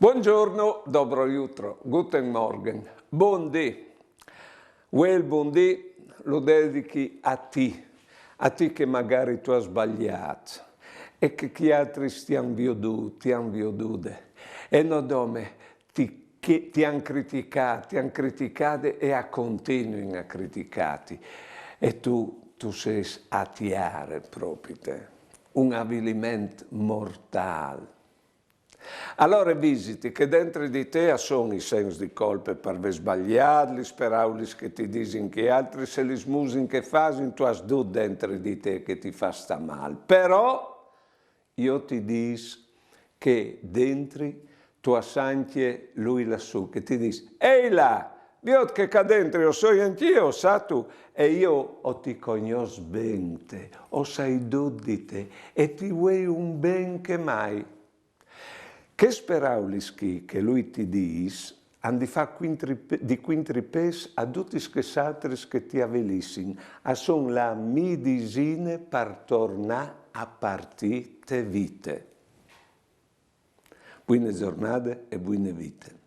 Buongiorno, dobro jutro, guten Morgen, buondì. Quel buondì lo dedichi a te che magari tu hai sbagliato e che chi altri ti hanno vedute e non dome ti hanno criticati e continuano a criticare e tu sei a tiare proprio te, un avvilimento mortale. Allora visiti che dentro di te sono i sensi di colpa per aver sbagliato, le parole che ti dicono che altri se li smusi che fai, tu hai dentro di te che ti fa sta male. Però io ti dico che dentro tu hai anche lui lassù che ti dice ehi là, io che qua dentro io so anch'io, sa tu, e io ti conosco bene, o sai di te e ti vuoi un ben che mai. Che speraulischi che lui ti dice, hanno di fare di quintripes a tutti gli altri che ti avvelissin, a son la medicina per tornare a partire te vite. Buone giornate e buone vite.